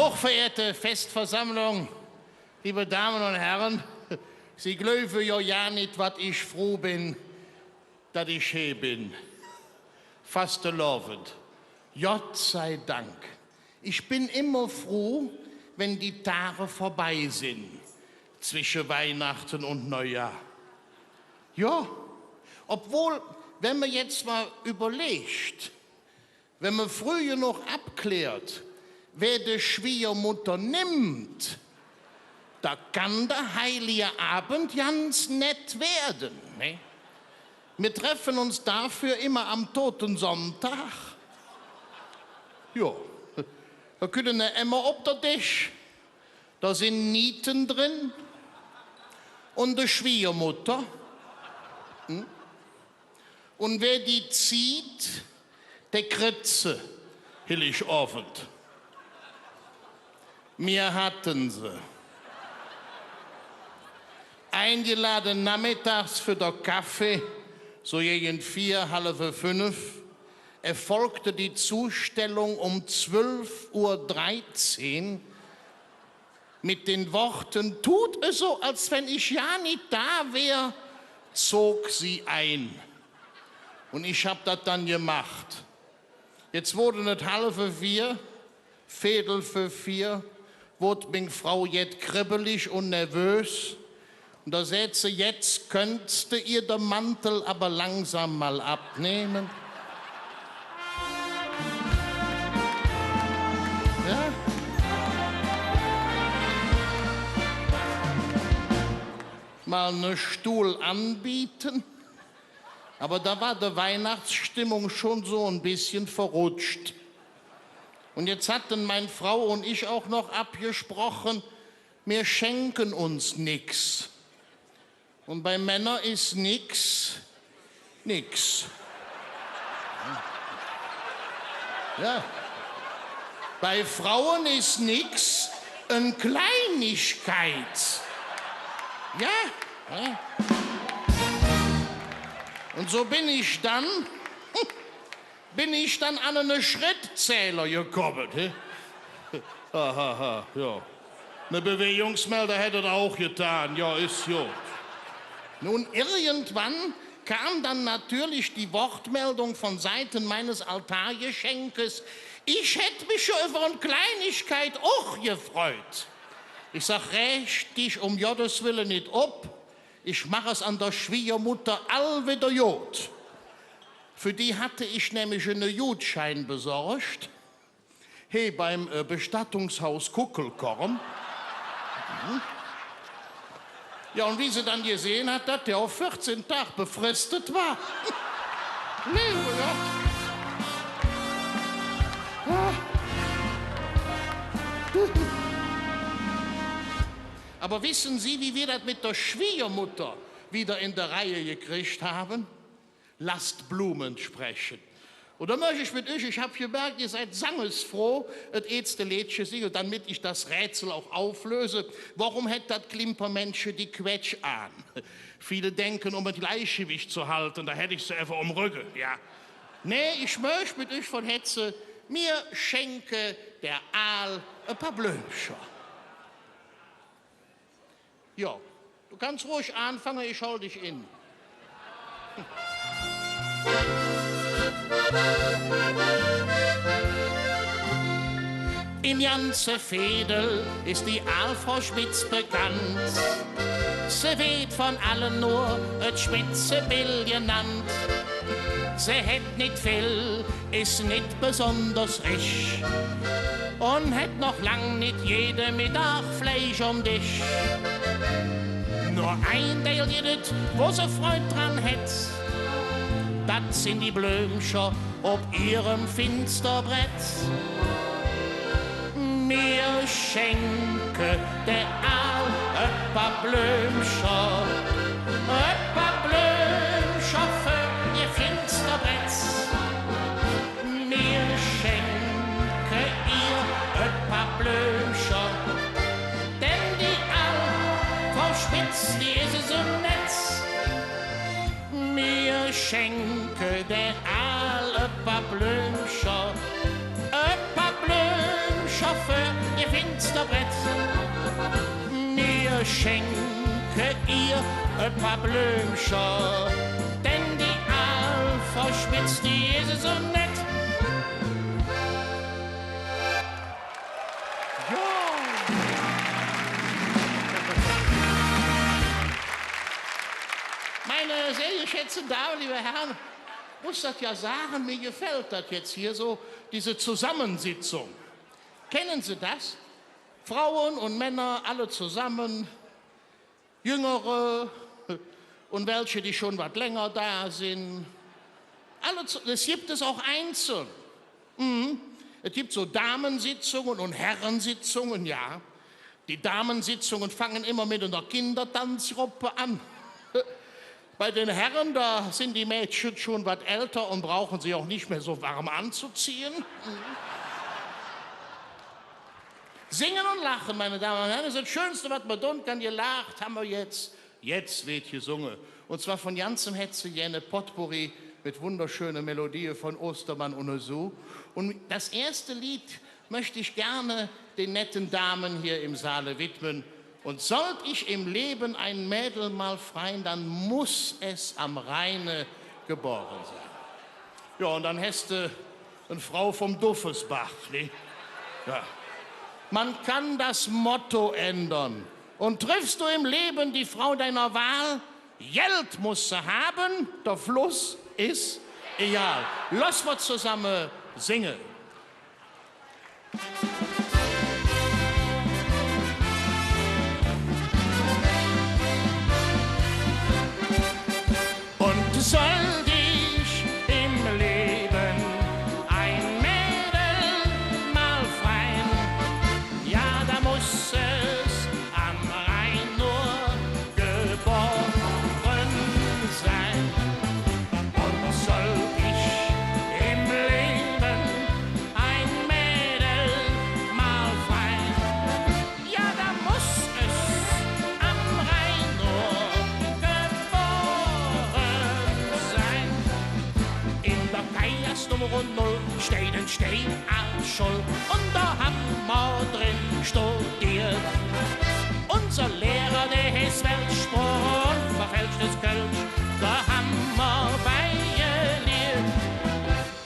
Hochverehrte Festversammlung, liebe Damen und Herren, Sie glauben ja nicht, was ich froh bin, dass ich hier bin. Fast lovend. Gott sei Dank. Ich bin immer froh, wenn die Tage vorbei sind, zwischen Weihnachten und Neujahr. Ja, obwohl, wenn man jetzt mal überlegt, wenn man früher noch abklärt, wer die Schwiegermutter nimmt, da kann der heilige Abend ganz nett werden. Ne? Wir treffen uns dafür immer am Totensonntag. Ja, da können wir immer auf der Tisch. Da sind Nieten drin und die Schwiegermutter. Und wer die zieht, der Kritze, hillig offen. Wir hatten sie. Eingeladen nachmittags für den Kaffee, so gegen 4, halb 5, erfolgte die Zustellung um 12:13 Uhr mit den Worten, tut es so, als wenn ich ja nicht da wäre, zog sie ein. Und ich hab das dann gemacht. Jetzt wurde es 3:30, 3:45, wurde meine Frau jetzt kribbelig und nervös. Und da sagt sie, jetzt könntest du ihr den Mantel aber langsam mal abnehmen. Ja? Mal einen Stuhl anbieten. Aber da war die Weihnachtsstimmung schon so ein bisschen verrutscht. Und jetzt hatten meine Frau und ich auch noch abgesprochen, wir schenken uns nix. Und bei Männern ist nix. Ja. Bei Frauen ist nix eine Kleinigkeit. Ja. Und so bin ich dann an einen Schrittzähler gekommen. Ja. Eine Bewegungsmelder hätte er auch getan. Ja, ist gut. Nun, irgendwann kam dann natürlich die Wortmeldung von Seiten meines Altargeschenkes. Ich hätte mich schon über eine Kleinigkeit auch gefreut. Ich sag, rächt dich um Gottes Willen nicht ab. Ich mache es an der Schwiegermutter all wieder gut. Für die hatte ich nämlich einen Gutschein besorgt. Hey, beim Bestattungshaus Kuckelkorn. Ja, und wie sie dann gesehen hat, dass der auf 14 Tage befristet war. Liebe Gott. Aber wissen Sie, wie wir das mit der Schwiegermutter wieder in der Reihe gekriegt haben? Lasst Blumen sprechen. Und da möchte ich mit euch, ich habe gemerkt, ihr seid sangesfroh, das erste Liedchen singen, damit ich das Rätsel auch auflöse. Warum hat das Klimpermenschen die Quetsch an? Viele denken, um ein Gleichgewicht zu halten, da hätte ich sie einfach um Rücken, ja. Nee, ich möchte mit euch von Hetze, mir schenke der Aal ein paar Blümchen. Ja, du kannst ruhig anfangen, ich hol dich in. In ganze Veedel ist die Aalfrau Spitz bekannt. Sie wird von allen nur et Spitzebill genannt. Sie hätt nicht viel, ist nicht besonders reich und hätt noch lang nicht jede Mittag Fleisch um dich. Nur ein Teil jedet, wo sie Freude dran hätt, das sind die Blümchen ob ihrem Finsterbrett. Mir schenke der Aal ein paar Blümchen für ihr Finsterbrett. Mir schenke ihr ein paar Blümchen, denn die Aal, Frau Spitz, die ist so nett. Mir schenke der Aal ein paar Blümchen Chauffeur, ihr Finsterbrett. Mir schenke ihr ein paar Blümchen, denn die Alpha spitzt, die ist so nett. Meine sehr geschätzten Damen, liebe Herren, muss das ja sagen, mir gefällt das jetzt hier so, diese Zusammensitzung. Kennen Sie das? Frauen und Männer, alle zusammen, Jüngere und welche, die schon was länger da sind. Das gibt es auch einzeln. Es gibt so Damensitzungen und Herrensitzungen, ja. Die Damensitzungen fangen immer mit einer Kindertanzgruppe an. Bei den Herren, da sind die Mädchen schon was älter und brauchen sie auch nicht mehr so warm anzuziehen. Singen und lachen, meine Damen und Herren, das ist das Schönste, was man tun kann. Gelacht haben wir jetzt. Jetzt wird gesungen. Und zwar von ganzem Herzen jene Potpourri mit wunderschönen Melodien von Ostermann und so. Und das erste Lied möchte ich gerne den netten Damen hier im Saale widmen. Und sollte ich im Leben ein Mädel mal freien, dann muss es am Rheine geboren sein. Ja, und dann hast du eine Frau vom Duffesbach. Ne? Ja. Man kann das Motto ändern. Und triffst du im Leben die Frau deiner Wahl, Geld musst du haben, der Fluss ist egal. Lass wir zusammen singen. Und soll dich im Leben ein Mädel mal freien, ja, da muss es am Rhein nur geboren sein. Und soll ich im Leben ein Mädel mal freien, ja, da muss es am Rhein nur geboren sein. In der Kajers Nummer 0 steht ein Steinarschol und da haben wir drin studiert. Unser Lehrer, der ist Weltsprung und verfälschtes Kölsch, da haben wir beigelehrt.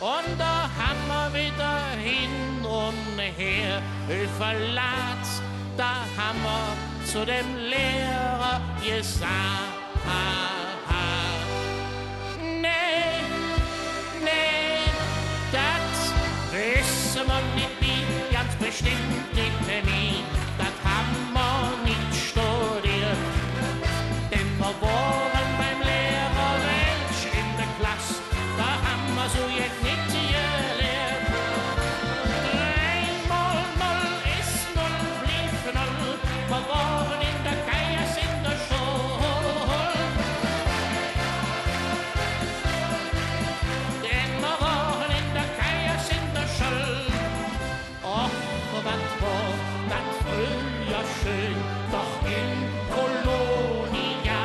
Und da haben wir wieder hin und her Verlat, da haben wir zu dem Lehrer gesagt, nee, nee, das wissen wir nicht wie, ganz bestimmt nicht mehr wie, das haben wir nicht studiert. Denn wir waren beim Lehrer Welsch in der Klasse, da haben wir so jetzt nicht gelehrt. 3 mal 0 ist 0, blieb 0, wir waren in der Kajers in der Schule. Denn wir waren in der Kajers in der Schule. Och, was war das früher schön, doch in Kolonia.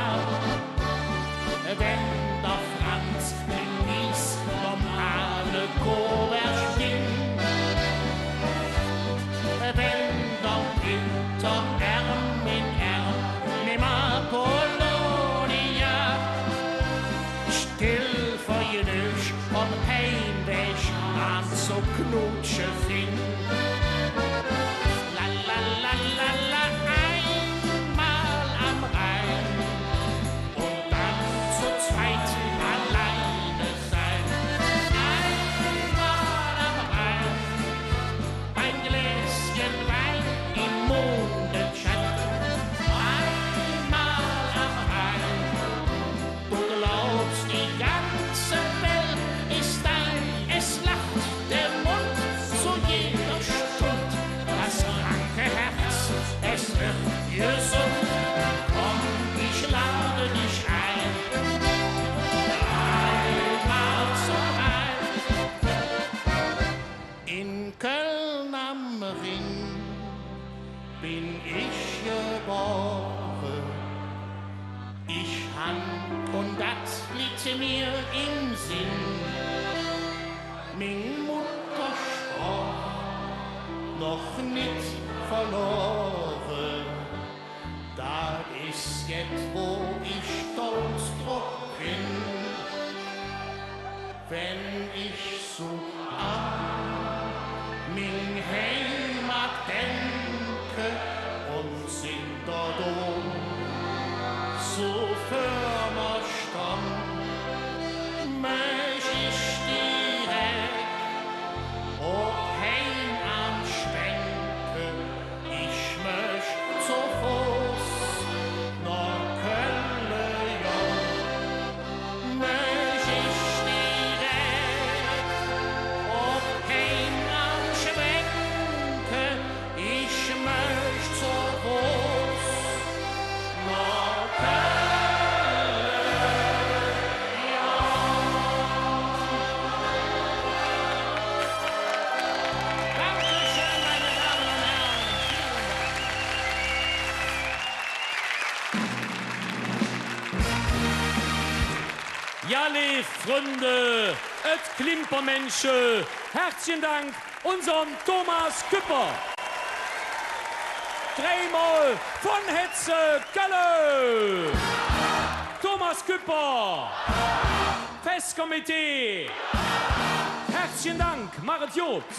Wenn der Franz genießt normale Koberstinn, wenn der Winter Arm in Arm nimmer Polonia, still vor Jüdisch und Heimweg an so Knutsche fing. La la la la la, einmal am Rhein und dann zu zweit alleine sein. Einmal am Rhein, beim Gläschen Wein im Mondenschein. Einmal am Rhein, du glaubst, die ganze Welt ist dein, es lacht der Mund zu jeder Stund. Das kranke Herz, es wird gesund. Komm, ich lade dich ein. Einmal zum Rhein. In Köln am Ring bin ich geboren. Ich han, und das liegt mir im Sinn, min Mutter sprach noch noch nicht verloren. Da ist jetzt, wo ich stolz drauf bin, wenn ich so an mein Heimat denke und sind dort so firmer stand, möcht ich direkt ob heim am Schwenke, ich möcht so Fuß nach Kölle, ja, möcht ich direkt ob heim am Schwenke, ich möcht so Fuß nach Kölle. Ja, liebe Freunde, et Klimpermensche, herzlichen Dank unserem Thomas Küpper. Dreimal von Hetze Gölle. Thomas Küpper, Festkomitee. Herzlichen Dank, Marit Jobs.